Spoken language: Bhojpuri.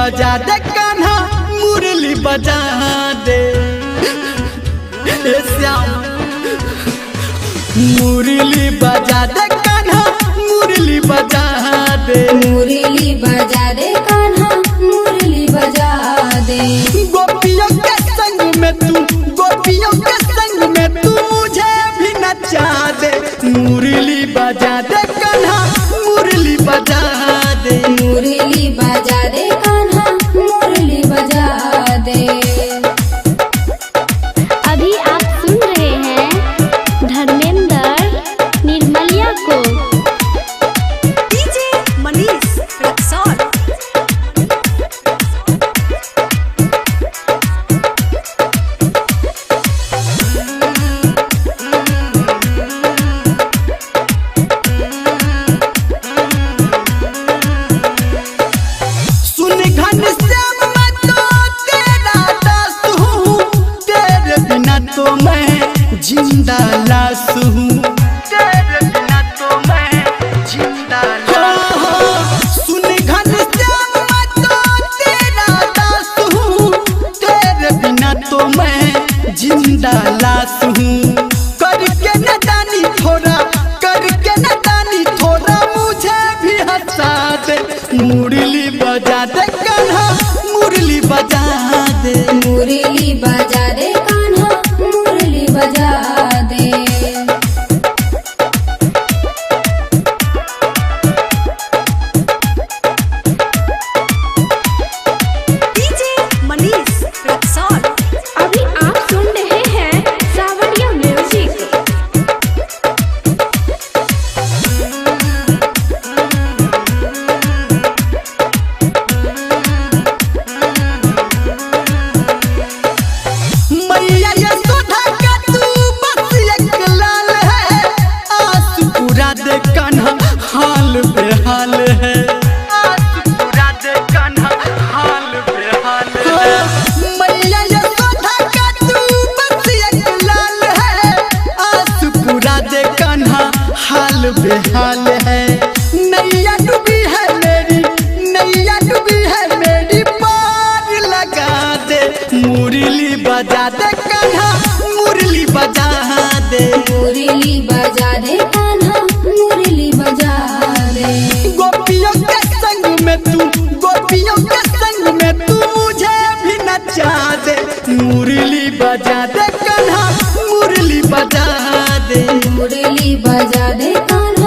बजा दे कान्हा मुरली बजा दे श्याम मुरली बजा दे कान्हा मुरली बजा दे मुरली बजा दे कान्हा मुरली बजा दे। गोपियों के संग में तू गोपियों के संग में तू मुझे भी नचा दे मुरली बजा दे कान्हा मुरली बजा दे मुरली बजा दे कान्हा मुरली बजा दे। अभी आप सुन रहे हैं धर्मेंद्र निर्मलिया को। डीजे मनीष रक्सौल। तो मैं जिंदा लाश हूँ तेरे बिना तो मैं जिंदा सुन घनश्याम मैं तो तेरा दास हूँ तेरे बिना तो मैं जिंदा लाश हूँ करके नदानी थोड़ा मुझे भी हंसा दे मुरली बजा दे कान्हा मुरली बजा दे मुरली बजा दे कान्हा मुरली बजा दे। डीजे मनीष रक्सौल। अभी आप सुन रहे हैं सावरिया म्यूजिक। मैया यशोदा का तू बस एक लाल है आस पूरा दे कान्हा हाल बेहाल है आस पूरा दे कान्हा हाल बेहाल है मैया यशोदा का तू बस एक लाल है आस पूरा दे कान्हा हाल बेहाल है नैया डूबी है मेरी पार लगा दे मुरली बजा दे कान्हा मुरली बजा दे मुरली बजा दे कान्हा मुरली बजा दे। गोपियों के संग में तू मुझे भी नचा दे मुरली बजा दे कान्हा मुरली बजा दे मुरली बजा दे कान्हा